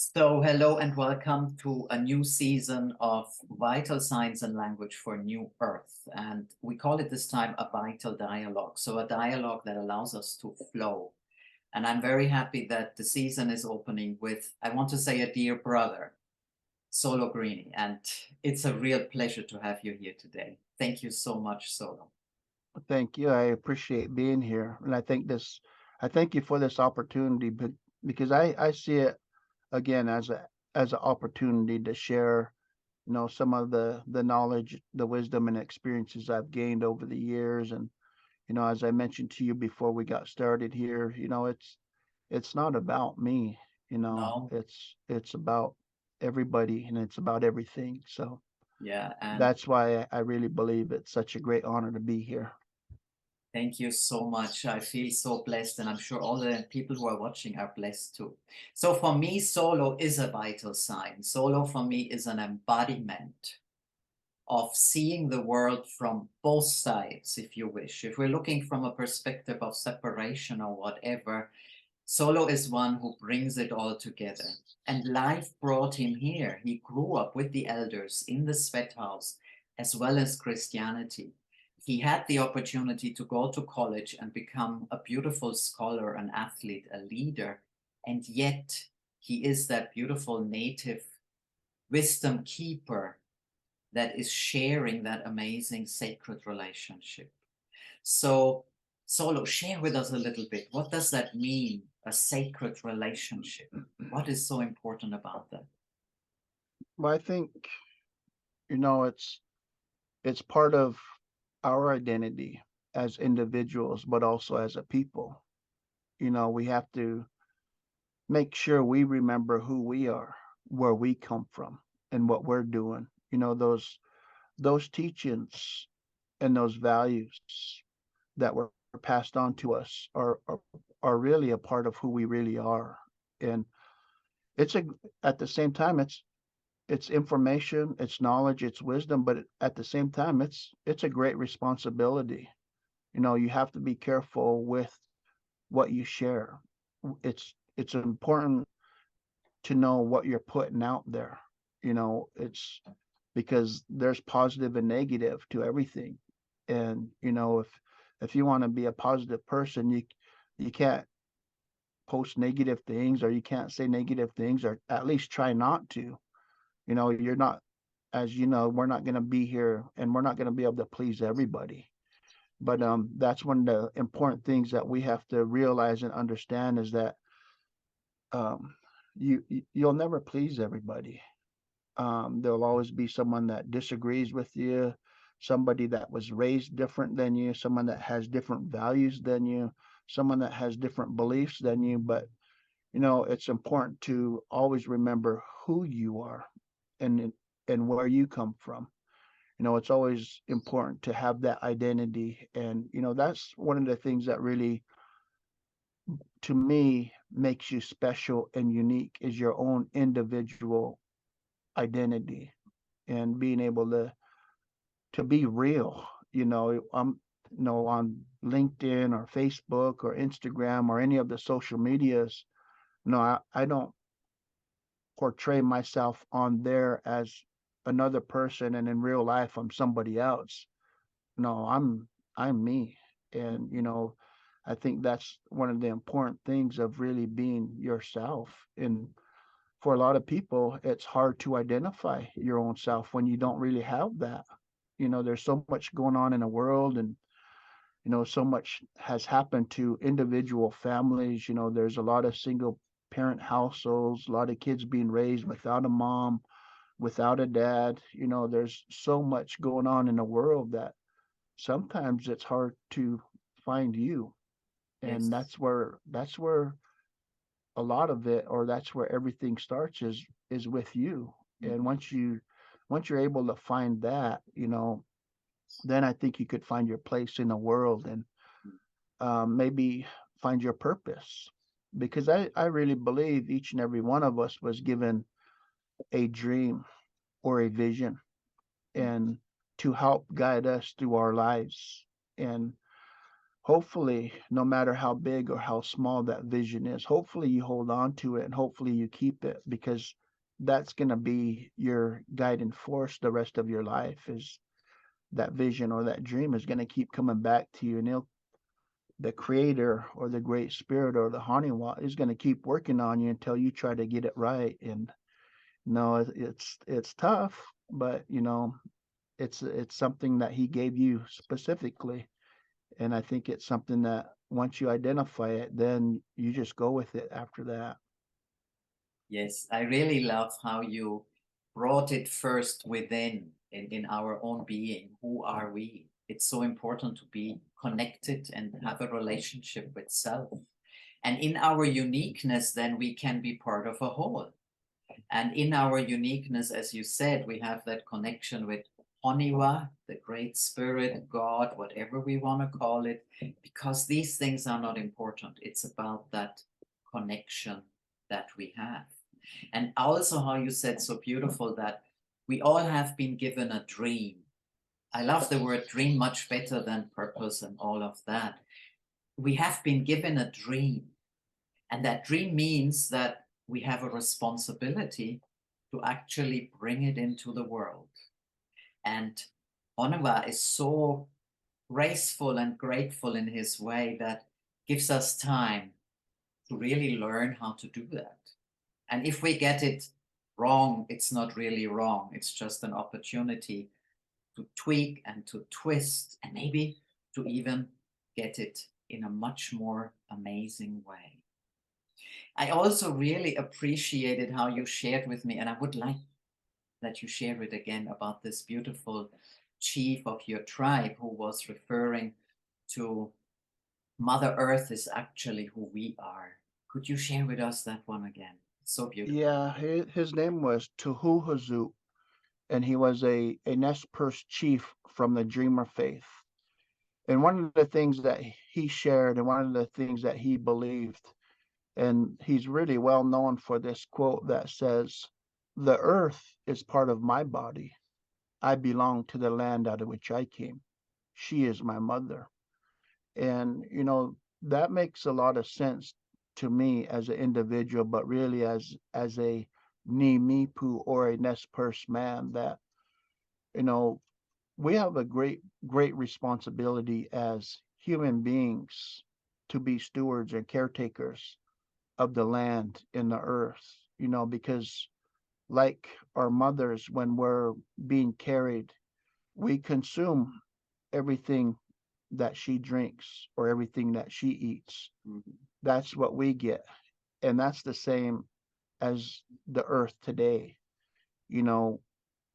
So, hello and welcome to a new season of Vital Signs and Language for New Earth. And we call it this time a vital dialogue. So, a dialogue that allows us to flow. And I'm very happy that the season is opening with, I want to say, a dear brother, Solo Greene. And it's a real pleasure to have you here today. Thank you so much, Solo. Thank you. I appreciate being here, and I thank you for this opportunity, but because I see it again as an opportunity to share, some of the knowledge, the wisdom, and experiences I've gained over the years. And as I mentioned to you before we got started here, it's not about me. No, It's about everybody, and it's about everything. So yeah. And that's why I really believe it's such a great honor to be here. thank you so much. I feel so blessed, and I'm sure all the people who are watching are blessed too. So, for me, solo is a vital sign. Solo for me is an embodiment of seeing the world from both sides, if you wish. If we're looking from a perspective of separation or whatever, Solo is one who brings it all together. And life brought him here. He grew up with the elders in the sweat house, as well as Christianity. He had the opportunity to go to college and become a beautiful scholar, an athlete, a leader. And yet, he is that beautiful native wisdom keeper that is sharing that amazing sacred relationship. So, Solo, share with us a little bit. What does that mean, a sacred relationship? What is so important about that? Well, I think you know it's part of our identity as individuals, but also as a people. We have to make sure we remember who we are, where we come from, and what we're doing. Those teachings and those values that were passed on to us are really a part of who we really are. And it's a at the same time it's information, it's knowledge, it's wisdom, but at the same time it's a great responsibility. You have to be careful with what you share. It's important to know what you're putting out there. It's because there's positive and negative to everything. And if you want to be a positive person, you can't post negative things, or you can't say negative things, or at least try not to. You're not, as you know, we're not going to be here, and we're not going to be able to please everybody. But that's one of the important things that we have to realize and understand, is that um, you'll never please everybody. There'll always be someone that disagrees with you, somebody that was raised different than you, someone that has different values than you, someone that has different beliefs than you. But it's important to always remember who you are, and and where you come from. It's always important to have that identity. And that's one of the things that really, to me, makes you special and unique, is your own individual identity, and being able to be real. I'm on LinkedIn or Facebook or Instagram or any of the social medias. No, I don't portray myself on there as another person, and in real life I'm somebody else. No, I'm me. And I think that's one of the important things of really being yourself. And for a lot of people, it's hard to identify your own self when you don't really have that. There's so much going on in the world, and so much has happened to individual families. There's a lot of single parent households, a lot of kids being raised without a mom, without a dad. There's so much going on in the world that sometimes it's hard to find you. And Yes. that's where a lot of it, or that's where everything starts, is with you. And Mhm. once you're able to find that, then I think you could find your place in the world, and maybe find your purpose. Because I really believe each and every one of us was given a dream or a vision, and to help guide us through our lives. And hopefully, no matter how big or how small that vision is, hopefully you hold on to it and hopefully you keep it, because that's going to be your guiding force the rest of your life. Is that vision or that dream is going to keep coming back to you, and the creator or the great spirit or the Haniwa is going to keep working on you until you try to get it right. And no, it's tough, but it's something that he gave you specifically. And I think it's something that once you identify it, then you just go with it after that. Yes, I really love how you brought it first within in our own being. Who are we? It's so important to be connected and have a relationship with self. And in our uniqueness, then we can be part of a whole. And in our uniqueness, as you said, we have that connection with Honiwa, the great spirit, God, whatever we want to call it, because these things are not important. It's about that connection that we have. And also, how you said so beautiful that we all have been given a dream. I love the word dream much better than purpose and all of that. We have been given a dream, and that dream means that we have a responsibility to actually bring it into the world. And Onova is so graceful and grateful in his way that gives us time to really learn how to do that. And if we get it wrong, it's not really wrong. It's just an opportunity to tweak and to twist and maybe to even get it in a much more amazing way. I also really appreciated how you shared with me, and I would like that you share it again about this beautiful chief of your tribe who was referring to Mother Earth is actually who we are. Could you share with us that one again? So beautiful. Yeah, his name was Tuhuhazu, and he was a Nez Perce chief from the Dreamer faith. And one of the things that he shared and one of the things that he believed, and he's really well known for this quote that says, "The earth is part of my body. I belong to the land out of which I came. She is my mother." And, that makes a lot of sense to me as an individual, but really as a Nimipu or a Nez Perce man, that, you know, we have a great responsibility as human beings to be stewards and caretakers of the land and the earth, because like our mothers, when we're being carried, we consume everything that she drinks or everything that she eats. Mhm. That's what we get. And that's the same as the earth today. You know,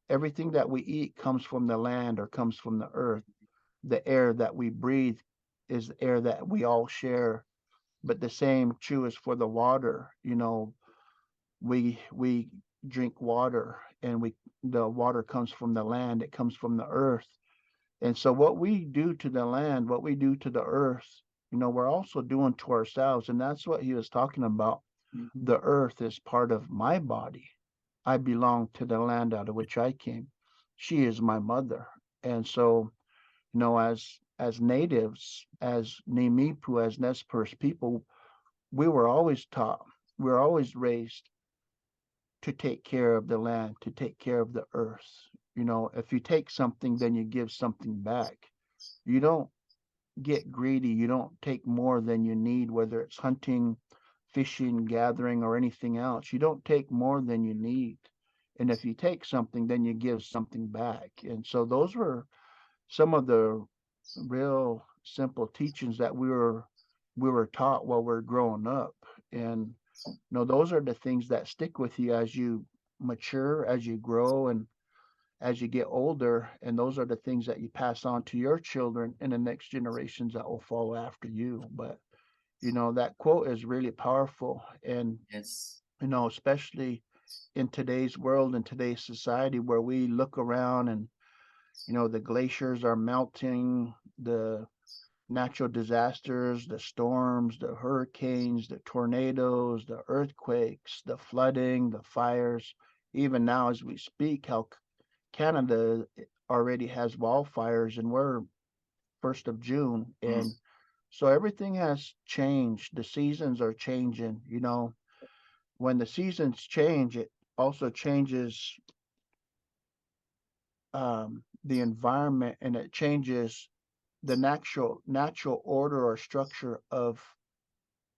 everything that we eat comes from the land or comes from the earth. The air that we breathe is the air that we all share. But the same true is for the water. We drink water, and the water comes from the land, it comes from the earth. And so what we do to the land, what we do to the earth, we're also doing to ourselves. And that's what he was talking about. Mhm. The earth is part of my body. I belong to the land out of which I came. She is my mother. And so, as natives, as Nimipu, as Nez Perce people, we were always taught, we were always raised to take care of the land, to take care of the earth. If you take something, then you give something back. You don't get greedy. You don't take more than you need, whether it's hunting, fishing, gathering, or anything else. You don't take more than you need. And if you take something, then you give something back. And so those were some of the real simple teachings that we were taught while we're growing up. And those are the things that stick with you as you mature, as you grow, and as you get older. And those are the things that you pass on to your children and the next generations that will follow after you. But that quote is really powerful. And Yes. especially in today's world, in today's society, where we look around and the glaciers are melting, the natural disasters, the storms, the hurricanes, the tornadoes, the earthquakes, the flooding, the fires. Even now, as we speak, how Canada already has wildfires, and we're 1st of June, and So everything has changed. The seasons are changing. When the seasons change, it also changes the environment, and it changes the natural order or structure of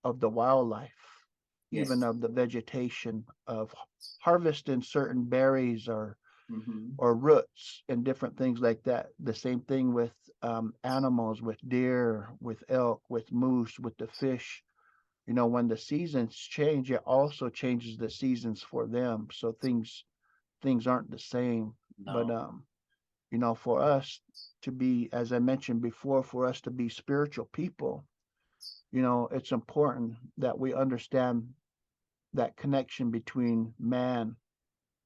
the wildlife, even Yes. of the vegetation, of harvesting certain berries Hmm. or roots and different things like that. The same thing with animals, with deer, with elk, with moose, with the fish. When the seasons change, it also changes the seasons for them. So things aren't the same. But No. for us to be, as I mentioned before, for us to be spiritual people, it's important that we understand that connection between man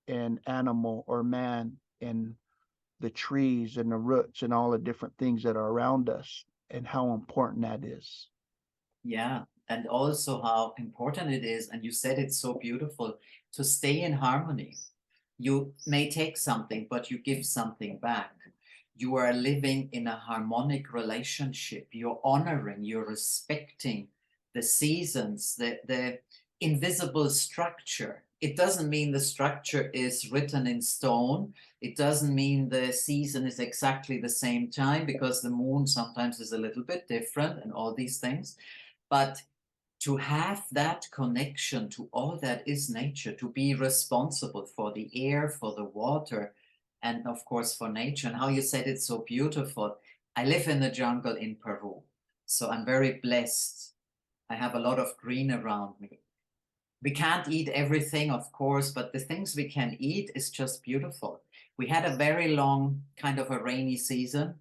and animal, or man and the trees and the roots and all the different things that are around us, and how important that is. Yeah. And also how important it is, and you said it's so beautiful, to stay in harmony. You may take something, but you give something back. You are living in a harmonic relationship. You're honoring, you're respecting the seasons, the invisible structure. It doesn't mean the structure is written in stone. It doesn't mean the season is exactly the same time, because the moon sometimes is a little bit different and all these things. But to have that connection to all that is nature, to be responsible for the air, for the water, and of course for nature, and how you said it's so beautiful. I live in the jungle in Peru, so I'm very blessed. I have a lot of green around me. We can't eat everything, of course, but the things we can eat is just beautiful. We had a very long kind of a rainy season,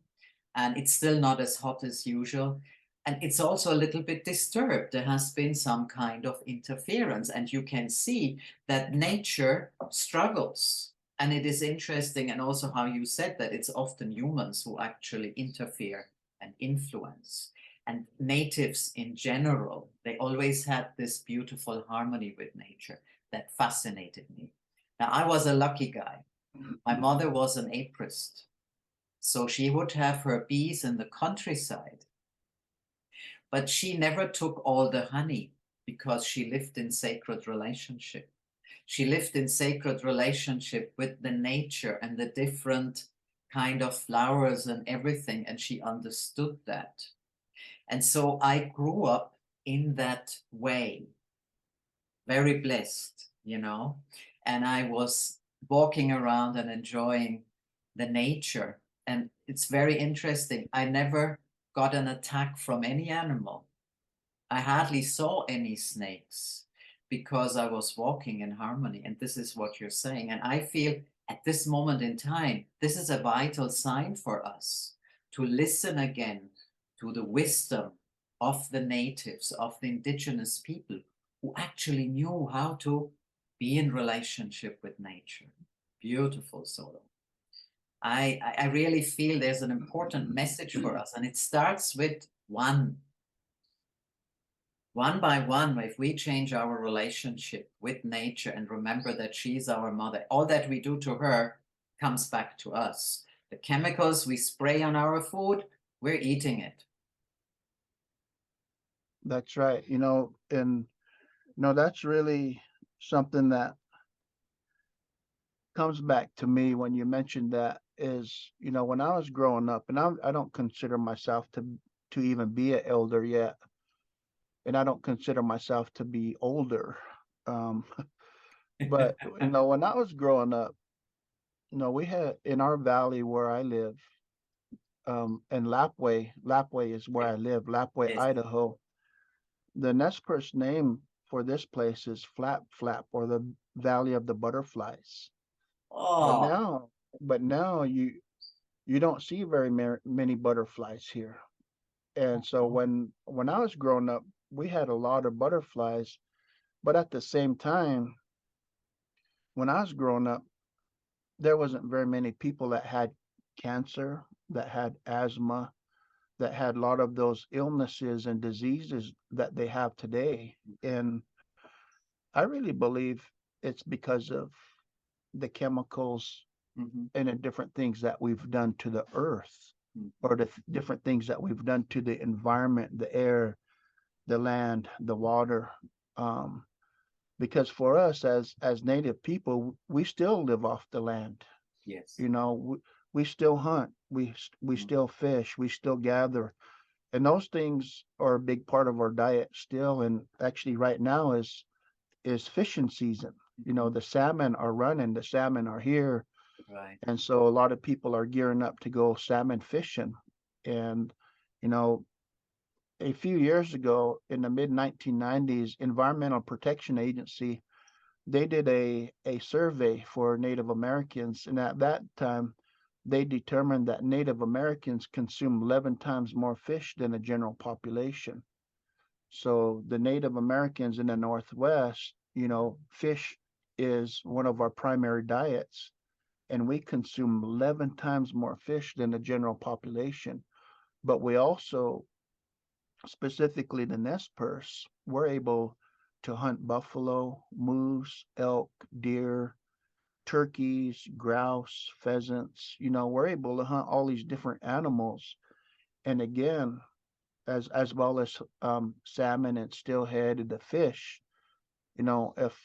and it's still not as hot as usual. And it's also a little bit disturbed. There has been some kind of interference, and you can see that nature struggles. And it is interesting, and also how you said that it's often humans who actually interfere and influence. And natives in general, they always had this beautiful harmony with nature that fascinated me. Now, I was a lucky guy. My mother was an aprist. So she would have her bees in the countryside, but she never took all the honey because she lived in sacred relationship. She lived in sacred relationship with the nature and the different kind of flowers and everything, and she understood that. And so I grew up in that way, very blessed, and I was walking around and enjoying the nature. And it's very interesting. I never got an attack from any animal. I hardly saw any snakes because I was walking in harmony. And this is what you're saying. And I feel at this moment in time, this is a vital sign for us to listen again to the wisdom of the natives, of the indigenous people who actually knew how to be in relationship with nature. Beautiful, Solo. I really feel there's an important message for us, and it starts with one by one. If we change our relationship with nature and remember that she's our mother, all that we do to her comes back to us. The chemicals we spray on our food, we're eating it. That's right. And that's really something that comes back to me when you mentioned that is, when I was growing up, and I don't consider myself to even be an elder yet, and I don't consider myself to be older. Um, but when I was growing up, we had in our valley where I live, in Lapway is where I live, Lapway, Yes. Idaho. The Nez Perce name for this place is Flap Flap, or the Valley of the Butterflies. But Oh, now, but now you don't see very many butterflies here. And so when I was growing up, we had a lot of butterflies, but at the same time, when I was growing up, there wasn't very many people that had cancer, that had asthma, that had a lot of those illnesses and diseases that they have today. And I really believe it's because of the chemicals mhm. and the different things that we've done to the earth. or the different things that we've done to the environment, the air, the land, the water. Um, because for us as native people, we still live off the land. Yes. You know, we still hunt, we Mhm. still fish, we still gather, and those things are a big part of our diet still. And actually, right now is fishing season. You know, Mhm. the salmon are running, the salmon are here, Right. and so a lot of people are gearing up to go salmon fishing. And you know, a few years ago, in the mid 1990s, Environmental Protection Agency, they did a survey for Native Americans, and at that time, they determined that Native Americans consume 11 times more fish than the general population. So the Native Americans in the Northwest, you know, fish is one of our primary diets, and we consume 11 times more fish than the general population. But we also, specifically the Nez Perce, we're able to hunt buffalo, moose, elk, deer, turkeys, grouse, pheasants. You know, we're able to hunt all these different animals. And again, as well as salmon and steelhead and the fish. You know, if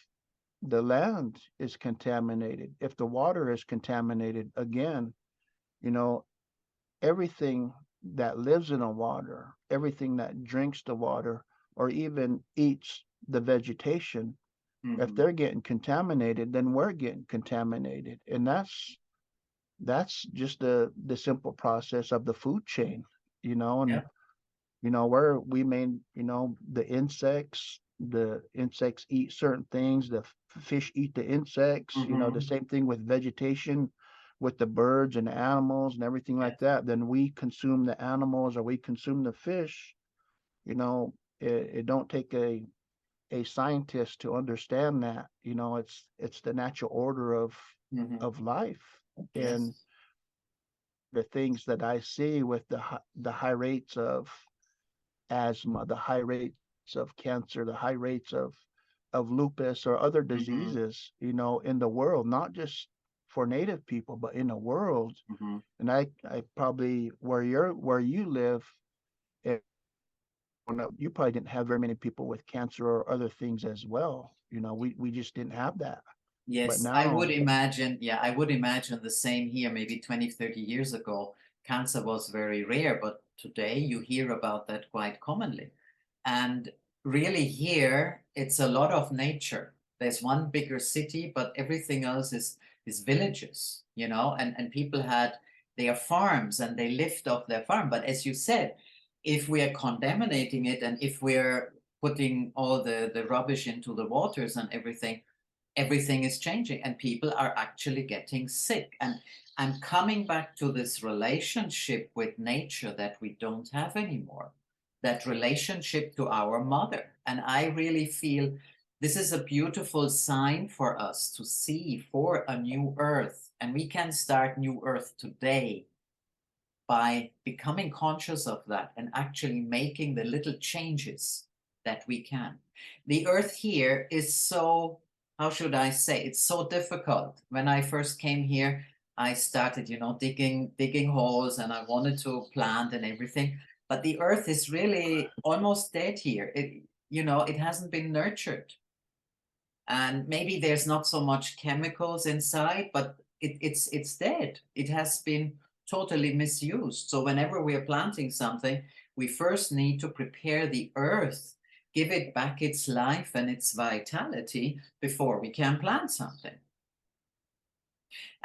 the land is contaminated, if the water is contaminated, again, you know, everything that lives in the water, everything that drinks the water, or even eats the vegetation, if Mhm. they're getting contaminated, then we're getting contaminated. And that's just the simple process of the food chain, you know. And Yeah. you know, where we main, you know, the insects eat certain things, the fish eat the insects, you know, the Mhm. same thing with vegetation, with the birds and the animals and everything like Yes. that. Then we consume the animals or we consume the fish. You know, it don't take a scientist to understand that. You know, it's the natural order Mhm. of life. And Yes. the things that I see with the high rates of asthma, the high rates of cancer, the high rates of lupus or other Mhm. diseases, you know, in the world, not just for native people, but in the world. Mhm. And I probably where you live, eh, you probably didn't have very many people with cancer or other things as well. You know, we just didn't have that. But Yes, I would now, imagine, yeah, I would imagine the same here, maybe 20, 30 years ago, cancer was very rare, but today you hear about that quite commonly. And really here, it's a lot of nature. There's one bigger city, but everything else is villages, and people had their farms and they lived off their farm. But as you said, if we are contaminating it and if we're putting all the rubbish into the waters and everything is changing and people are actually getting sick. And I'm coming back to this relationship with nature that we don't have anymore, that relationship to our mother. And I really feel this is a beautiful sign for us to see for a new earth. And we can start new earth today by becoming conscious of that and actually making the little changes that we can. The earth here is so, how should I say, it's so difficult. When I first came here, I started, digging holes and I wanted to plant and everything. But the earth is really almost dead here. It hasn't been nurtured. And maybe there's not so much chemicals inside, but it's dead. It has been totally misused. So whenever we are planting something, we first need to prepare the earth, give it back its life and its vitality before we can plant something.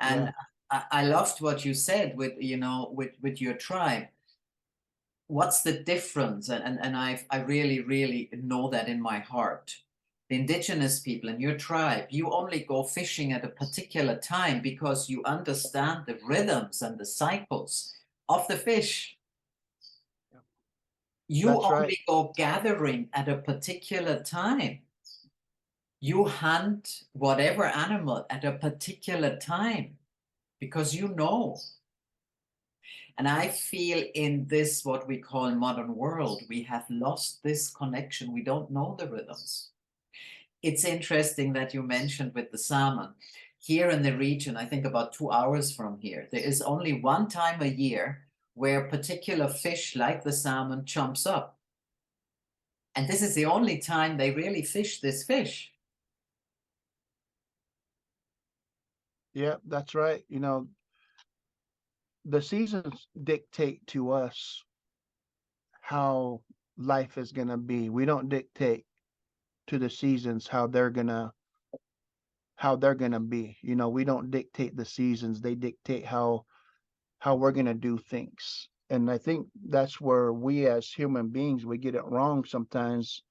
yeah, And I loved what you said with your tribe. What's the difference? And I really, really know that in my heart. The indigenous people in your tribe, you only go fishing at a particular time because you understand the rhythms and the cycles of the fish. You that's right. only go gathering at a particular time. You hunt whatever animal at a particular time because you know. And I feel in this, what we call modern world, we have lost this connection. We don't know the rhythms. It's interesting that you mentioned with the salmon. Here in the region, I think about 2 hours from here, there is only one time a year where a particular fish like the salmon jumps up. And this is the only time they really fish this fish. Yeah, that's right. The seasons dictate to us how life is going to be. We don't dictate to the seasons how they're going to be. We don't dictate the seasons. They dictate how we're going to do things. And I think that's where we as human beings we get it wrong sometimes,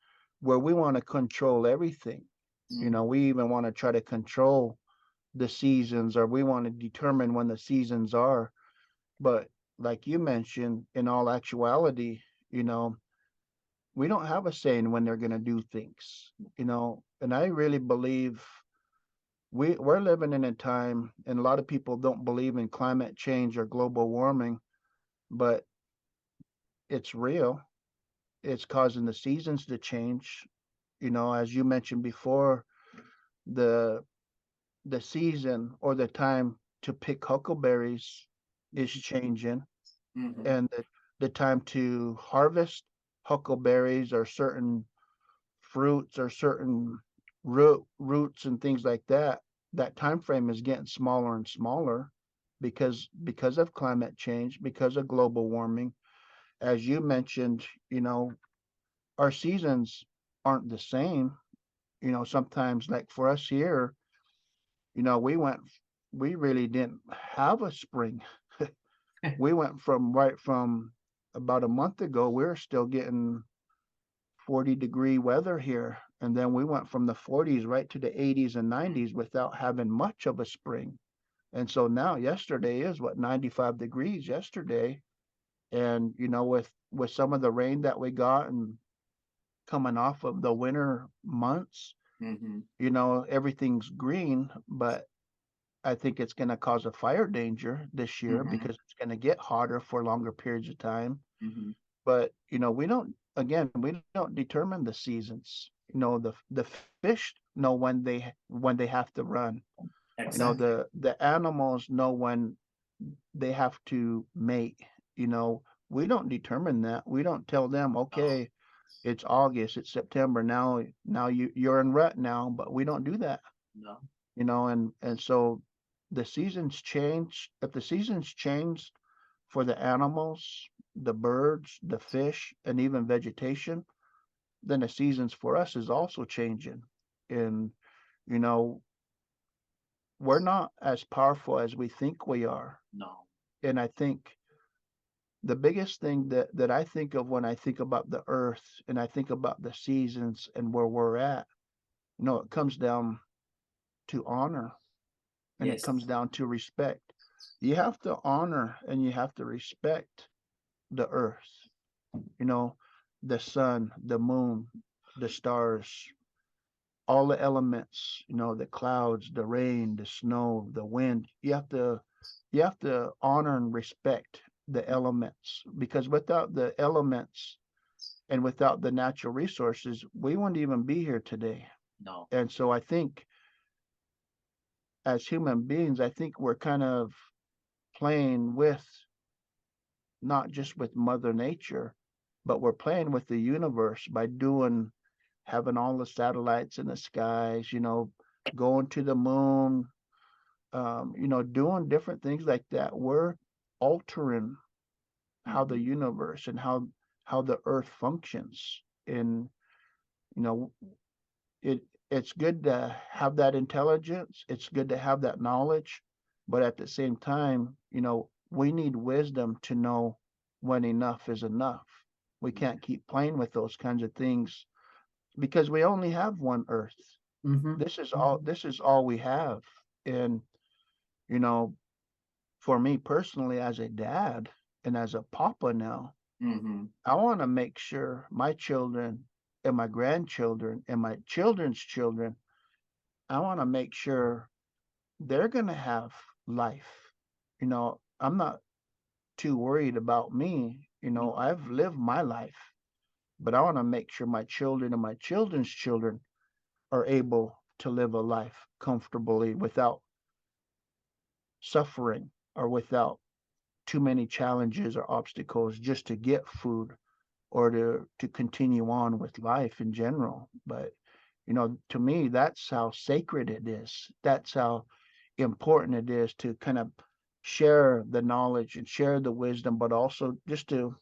where we want to control everything. We even want to try to control the seasons, or we want to determine when the seasons are. But like you mentioned, in all actuality, you know, we don't have a say in when they're going to do things, and I really believe we're living in a time, and a lot of people don't believe in climate change or global warming, but it's real. It's causing the seasons to change. As you mentioned before, the the season or the time to pick huckleberries is changing, Mhm. and the time to harvest huckleberries or certain fruits or certain roots and things like that, that time frame is getting smaller and smaller because of climate change, because of global warming. As you mentioned, our seasons aren't the same. Sometimes, like for us here, we really didn't have a spring. We went from about a month ago, we are still getting 40-degree weather here. And then we went from the 40s right to the 80s and 90s without having much of a spring. And so now yesterday is what, 95 degrees yesterday. And with some of the rain that we got and coming off of the winter months, Mhm. everything's green, but I think it's going to cause a fire danger this year Mhm. because it's going to get hotter for longer periods of time. Mhm. But we don't determine the seasons. The fish know when they have to run. Exactly. The animals know when they have to mate. You know, we don't determine that. We don't tell them, No, okay, it's August, it's September now you're in rut now, but we don't do that. no. And so the seasons change. If the seasons change for the animals, the birds, the fish, and even vegetation, then the seasons for us is also changing. And you know, we're not as powerful as we think we are. No. And I think the biggest thing that I think of when I think about the earth and I think about the seasons and where we're at, it comes down to honor, and it Yes. comes down to respect. You have to honor and you have to respect the earth, you know, the sun, the moon, the stars, all the elements, the clouds, the rain, the snow, the wind. You have to honor and respect the elements, because without the elements and without the natural resources, we wouldn't even be here today. No. And so I think as human beings, I think we're kind of playing with not just with Mother Nature, but we're playing with the universe by having all the satellites in the skies, going to the moon, doing different things like that. We're altering how the Mhm. universe and how the earth functions. And you know, it's good to have that intelligence. It's good to have that knowledge, but at the same time, we need wisdom to know when enough is enough. We can't keep playing with those kinds of things because we only have one earth. Mhm. This is all we have. And you know, for me personally, as a dad and as a papa now, Mhm. I want to make sure my children and my grandchildren and my children's children, I want to make sure they're going to have life. I'm not too worried about me. I've lived my life, but I want to make sure my children and my children's children are able to live a life comfortably without suffering or without too many challenges or obstacles just to get food or to continue on with life in general. But to me, that's how sacred it is. That's how important it is to kind of share the knowledge and share the wisdom, but also just to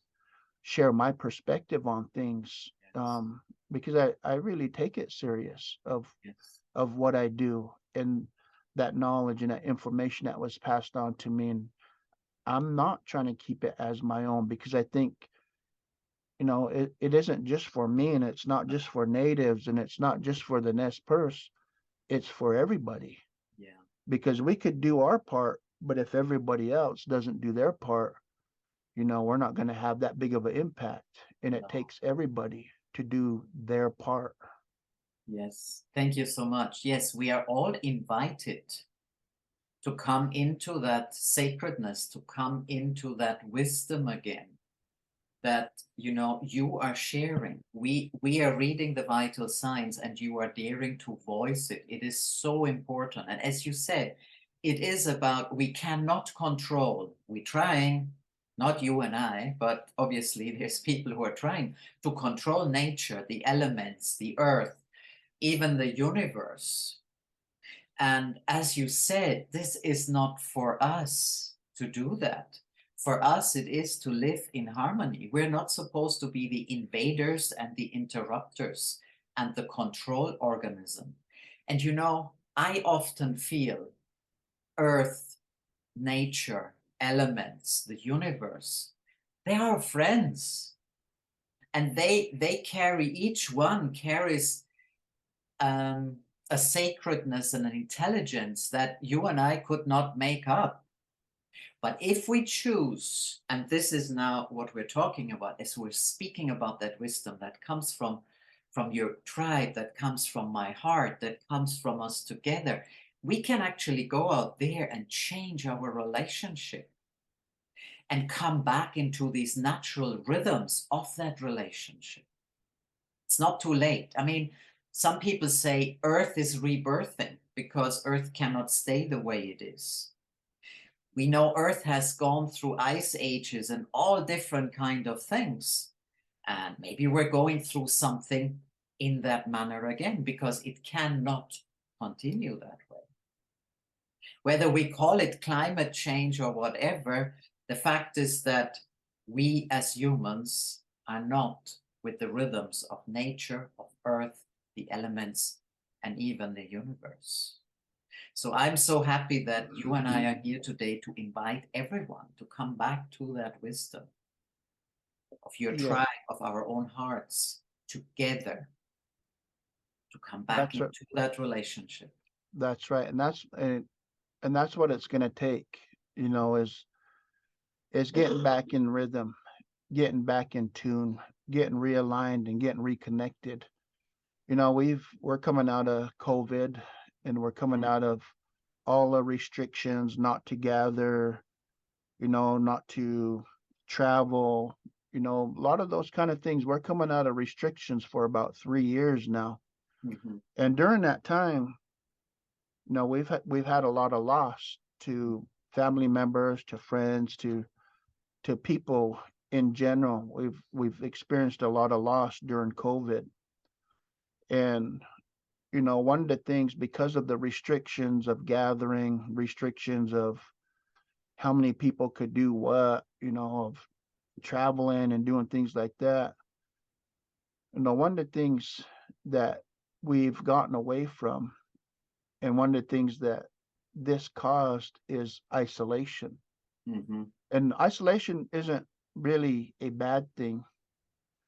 share my perspective on things, Yes. because I really take it serious Yes. of what I do and that knowledge and that information that was passed on to me. And I'm not trying to keep it as my own because I think, it isn't just for me and it's not just for natives and it's not just for the Nez Perce. It's for everybody Yeah. because we could do our part, but if everybody else doesn't do their part, we're not going to have that big of an impact. And it No. takes everybody to do their part. Yes. Thank you so much. Yes, we are all invited to come into that sacredness, to come into that wisdom again that you are sharing. We are reading the vital signs and you are daring to voice it. It is so important. And as you said, it is about we cannot control. We're trying, not you and I, but obviously there's people who are trying to control nature, the elements, the earth, even the universe. And as you said, this is not for us to do that. For us, it is to live in harmony. We're not supposed to be the invaders and the interrupters and the control organism. And I often feel Earth, nature, elements, the universe, they are friends. And they carry, each one carries um, a sacredness and an intelligence that you and I could not make up. But if we choose, and this is now what we're talking about, as we're speaking about that wisdom that comes from your tribe, that comes from my heart, that comes from us together, we can actually go out there and change our relationship and come back into these natural rhythms of that relationship. It's not too late. I mean, some people say Earth is rebirthing because Earth cannot stay the way it is. We know Earth has gone through ice ages and all different kind of things. And maybe we're going through something in that manner again because it cannot continue that way. Whether we call it climate change or whatever, the fact is that we as humans are not with the rhythms of nature, of earth, the elements, and even the universe. So I'm so happy that you and I are here today to invite everyone to come back to that wisdom of your Yeah, tribe, of our own hearts, together to come back that's right. into that relationship. That's right. And that's what it's going to take, is getting back in rhythm, getting back in tune, getting realigned and getting reconnected. We're coming out of COVID and we're coming Mm, out of all the restrictions not to gather, not to travel, a lot of those kind of things. We're coming out of restrictions for about 3 years now. mhm, And during that time, we've had a lot of loss to family members, to friends, to people in general. We've experienced a lot of loss during COVID. And one of the things, because of the restrictions of gathering, restrictions of how many people could do what, of traveling and doing things like that, one of the things that we've gotten away from, and one of the things that this caused is isolation. mhm. And isolation isn't really a bad thing,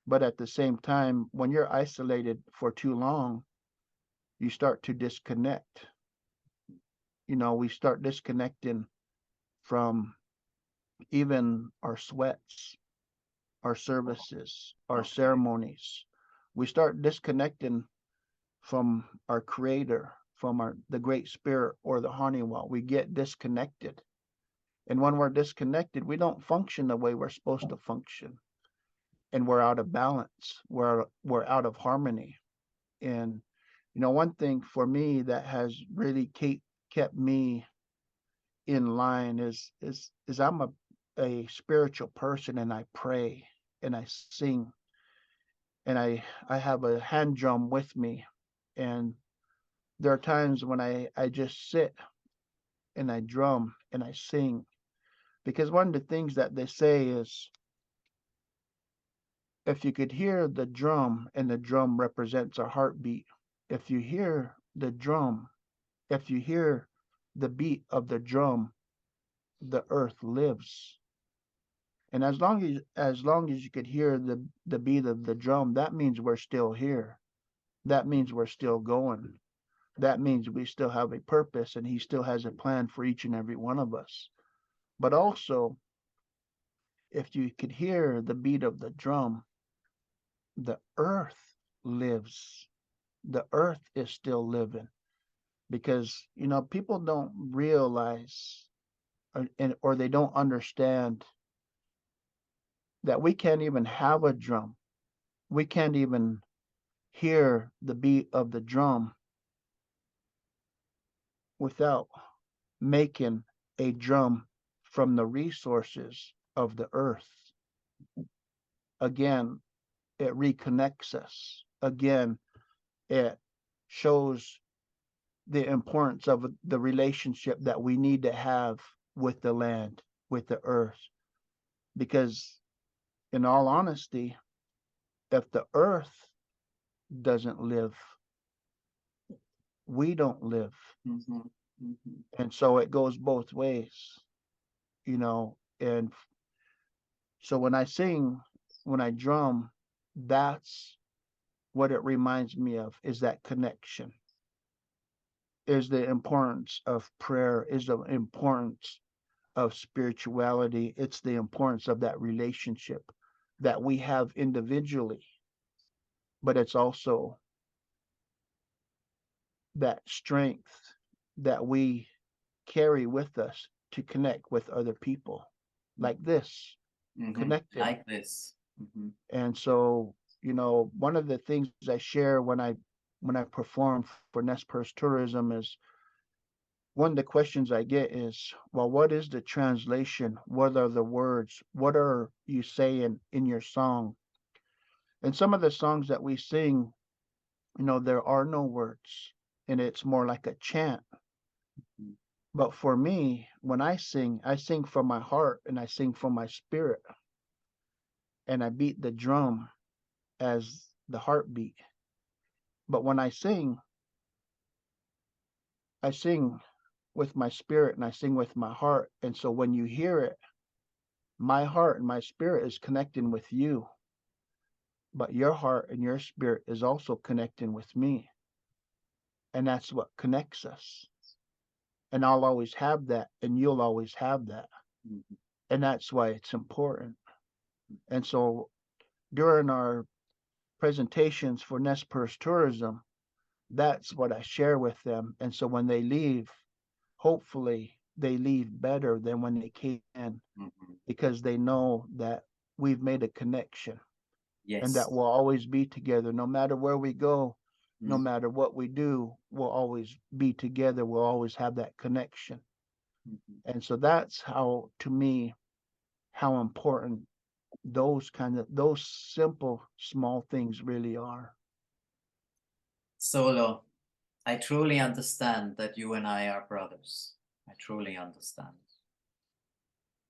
but at the same time, when you're isolated for too long, you start to disconnect. We start disconnecting from even our sweats, our services, our Okay. ceremonies. We start disconnecting from our creator, from the great spirit or the Honeywell. We get disconnected. And when we're disconnected, we don't function the way we're supposed to function. And we're out of balance. We're out of harmony. And one thing for me that has really kept me in line is a spiritual person and I pray and I sing and I have a hand drum with me. And there are times when I just sit and I drum and I sing. Because one of the things that they say is if you could hear the drum and the drum represents our heartbeat, if you hear the drum, if you hear the beat of the drum, the earth lives. And as long as you could hear the beat of the drum, that means we're still here. That means we're still going. That means we still have a purpose and he still has a plan for each and every one of us. But also, if you could hear the beat of the drum, the earth lives. The earth is still living because, people don't realize or they don't understand that we can't even have a drum. We can't even hear the beat of the drum without making a drum from the resources of the earth. Again, it reconnects us. Again, it shows the importance of the relationship that we need to have with the land, with the earth. Because, in all honesty, if the earth doesn't live, we don't live. Mhm, mhm. And so it goes both ways, And so when I sing, when I drum, that's what it reminds me of is that connection, is the importance of prayer, is the importance of spirituality. It's the importance of that relationship that we have individually, but it's also that strength that we carry with us to connect with other people like this, connecting. Like this. And so, one of the things I share when I perform for Nez Perce Tourism is one of the questions I get is, well, what is the translation? What are the words? What are you saying in your song? And some of the songs that we sing, there are no words and it's more like a chant. Mhm. But for me, when I sing from my heart and I sing from my spirit and I beat the drum as the heartbeat. But when I sing with my spirit and I sing with my heart. And so when you hear it, my heart and my spirit is connecting with you, but your heart and your spirit is also connecting with me. And that's what connects us. And I'll always have that, and you'll always have that. Mhm. And that's why it's important. And so during our presentations for Nez Perce Tourism, that's what I share with them. And so when they leave, hopefully they leave better than when they came in Mhm. because they know that we've made a connection and that Yes. we'll always be together no matter where we go, no Mhm. matter what we do, we'll always be together. We'll always have that connection. Mhm. And so that's how, to me, how important those simple small things really are. Solo, I truly understand that you and I are brothers. I truly understand.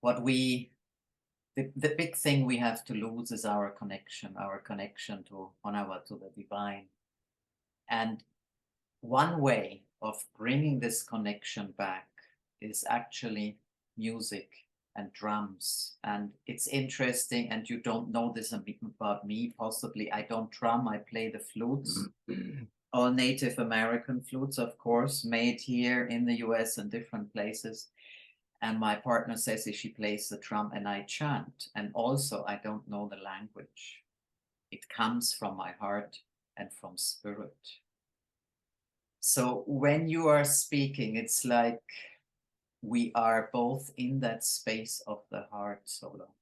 What the big thing we have to lose is our connection to Honawa, to the divine. And one way of bringing this connection back is actually music and drums. And it's interesting, and you don't know this about me, possibly. I don't drum, I play the flutes, all Native American flutes, of course, made here in the US and different places. And my partner says if she plays the drum and I chant. And also, I don't know the language. It comes from my heart and from spirit. So when you are speaking, it's like we are both in that space of the heart, Solo.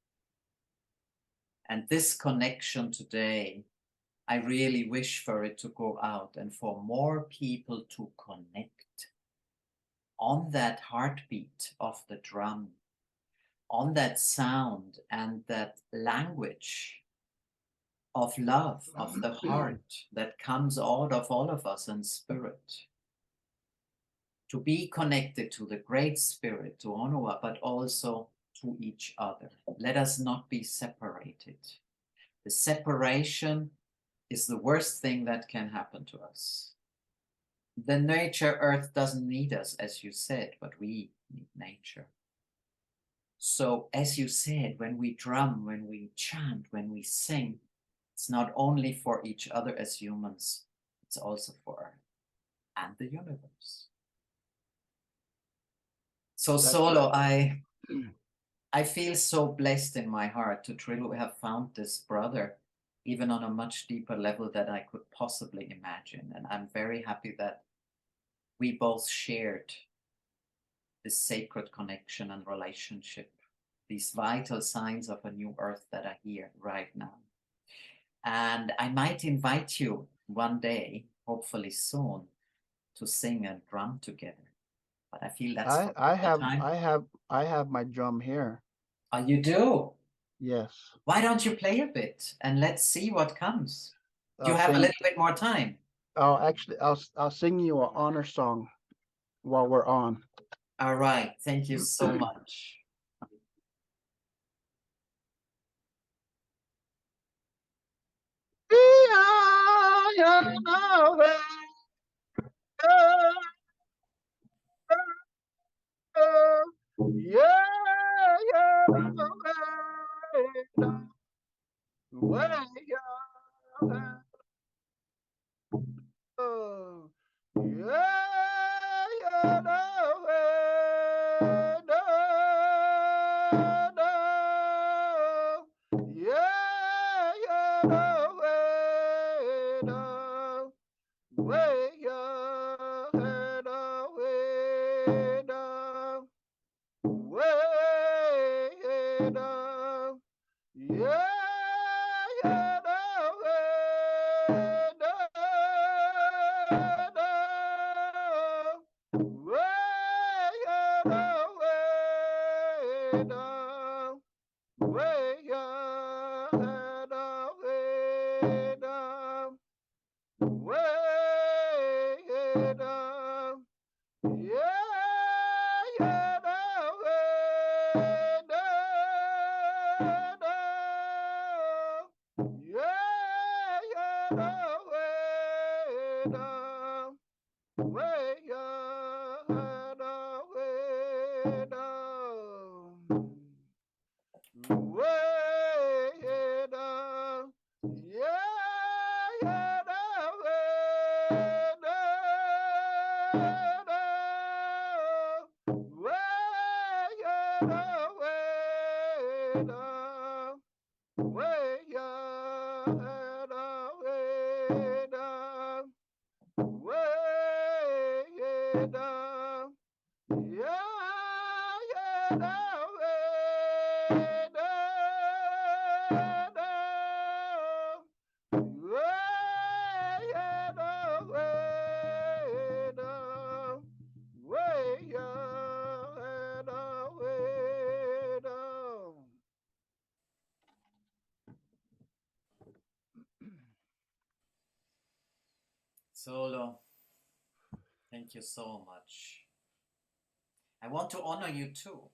And this connection today, I really wish for it to go out and for more people to connect on that heartbeat of the drum, on that sound and that language of love, of the heart that comes out of all of us in spirit. To be connected to the Great Spirit, to honor, but also to each other. Let us not be separated. The separation is the worst thing that can happen to us. The nature earth doesn't need us, as you said, but we need nature. So, as you said, when we drum, when we chant, when we sing, it's not only for each other as humans, it's also for Earth and the universe. So, That's Solo, right. I feel so blessed in my heart to truly have found this brother, even on a much deeper level that I could possibly imagine. And I'm very happy that we both shared this sacred connection and relationship, these vital signs of a new earth that are here right now. And I might invite you one day, hopefully soon, to sing and drum together. But I feel that's for another time. I have my drum here. Oh, you do? Yes. Why don't you play a bit and let's see what comes? Do I'll you have a sing. little bit more time? I'll sing you an honor song while we're on. All right. Thank you so much. Solo, thank you so much. I want to honor you too.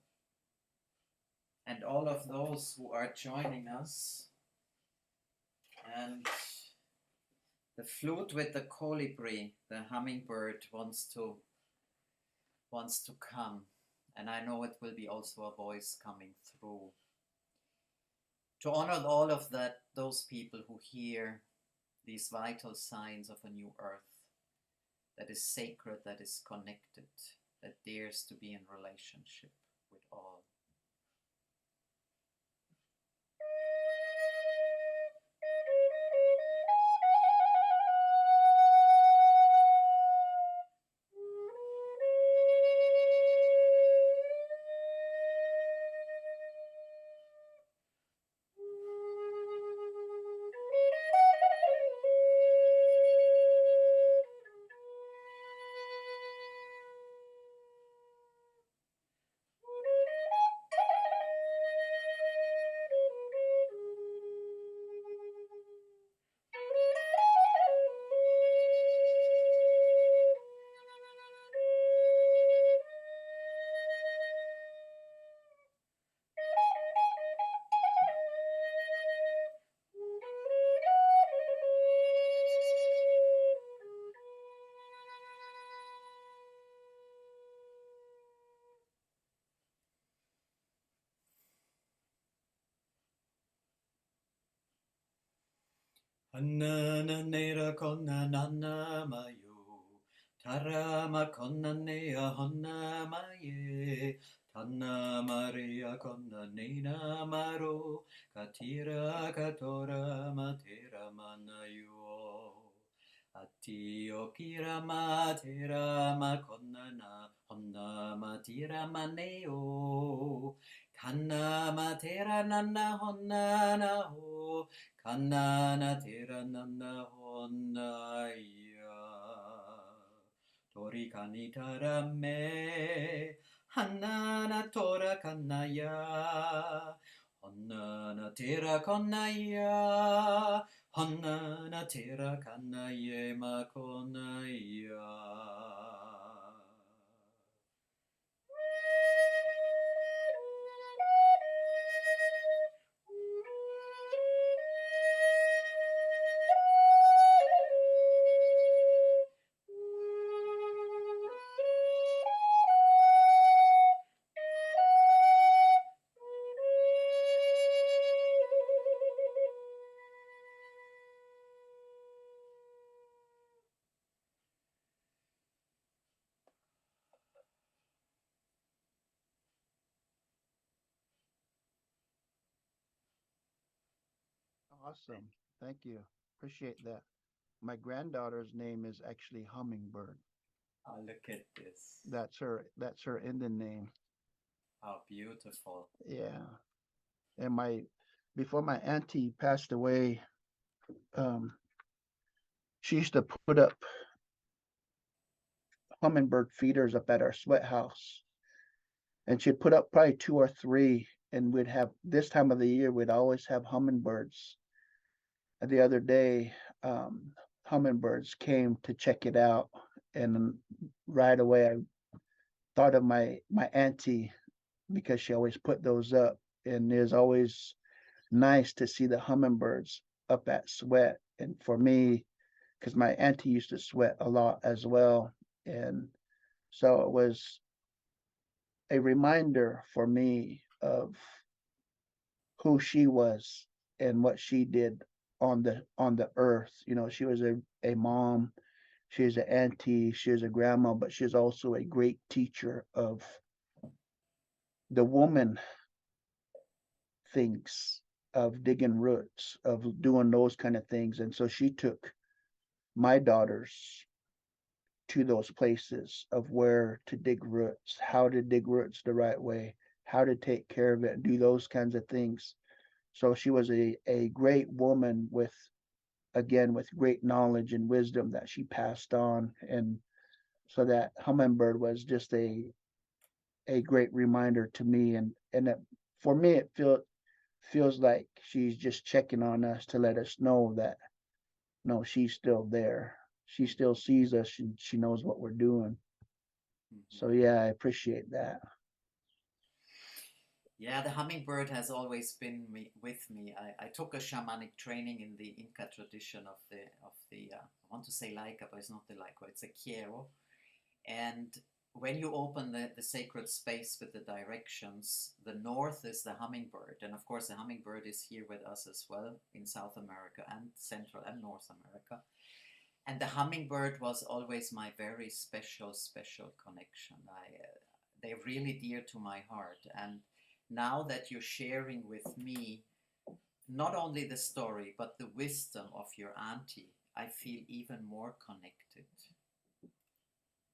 And all of those who are joining us. And the flute with the colibri, the hummingbird, wants to come. And I know it will be also a voice coming through. To honor all of those people who hear these vital signs of a new earth that is sacred, that is connected, that dares to be in relationship with all. Anana nera konna nana mayo. Tarama konna nea honna maye. Tanna Maria konna nena maro. Katira katora matera manayo. Attio kira matera ma konna na honna matira maneo. Kanna matera nana honna na ho. Kanana tera nana honna ya. Tori kanitara me. Hanana tora kanaya. Honnana tera kanaya. Honnana tera kanaye makonaya. Awesome. Thank you. Appreciate that. My granddaughter's name is actually Hummingbird. Oh, look at this. That's her Indian name. How beautiful. Yeah. And my before my auntie passed away, um, she used to put up hummingbird feeders up at our sweat house. And she'd put up probably two or three, and we'd have this time of the year, we'd always have hummingbirds. And the other day, hummingbirds came to check it out, and right away I thought of my auntie because she always put those up, and it was always nice to see the hummingbirds up at sweat. And for me, because my auntie used to sweat a lot as well, and so it was a reminder for me of who she was and what she did on the earth. You know, she was a mom, she was an auntie, she was a grandma, but she's also a great teacher of the woman things, of digging roots, of doing those kind of things. And so she took my daughters to those places of where to dig roots, how to dig roots the right way, how to take care of it, do those kinds of things. So she was a great woman with, again, with great knowledge and wisdom that she passed on. And so that hummingbird was just a great reminder to me. And it, for me, it feels like she's just checking on us to let us know that no, she's still there. She still sees us and she knows what we're doing. So Mhm. yeah, I appreciate that. Yeah, the hummingbird has always been with me. I took a shamanic training in the Inca tradition of the I want to say Laika, but it's not the Laika, it's a Quiero. And when you open the sacred space with the directions, the north is the hummingbird. And of course, the hummingbird is here with us as well in South America and Central and North America. And the hummingbird was always my very special, special connection. They're really dear to my heart. And now that you're sharing with me not only the story, but the wisdom of your auntie, I feel even more connected.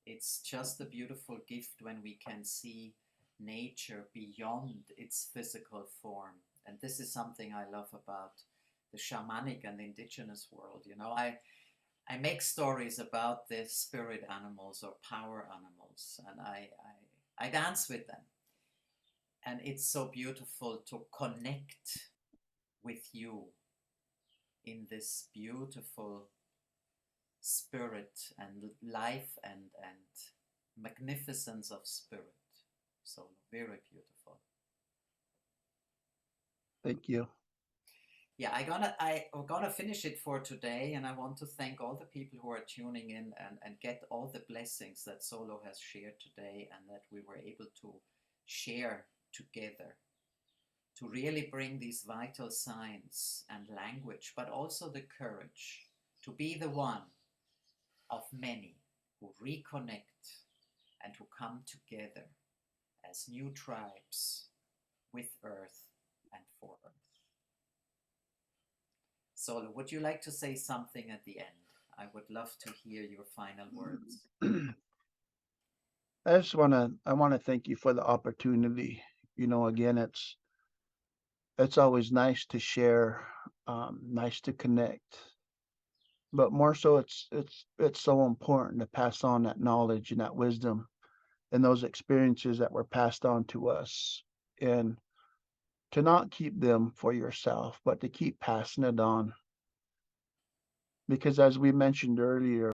It's just a beautiful gift when we can see nature beyond its physical form. And this is something I love about the shamanic and the indigenous world. You know, I make stories about the spirit animals or power animals, and I dance with them. And it's so beautiful to connect with you in this beautiful spirit and life and magnificence of spirit. So very beautiful. Thank you. Yeah, I'm gonna finish it for today, and I want to thank all the people who are tuning in and get all the blessings that Solo has shared today and that we were able to share together to really bring these vital signs and language, but also the courage to be the one of many who reconnect and who come together as new tribes with Earth and for Earth. Solo, would you like to say something at the end? I would love to hear your final words. I want to thank you for the opportunity. You know, again, it's always nice to share, nice to connect, but more so it's so important to pass on that knowledge and that wisdom and those experiences that were passed on to us, and to not keep them for yourself, but to keep passing it on. Because as we mentioned earlier,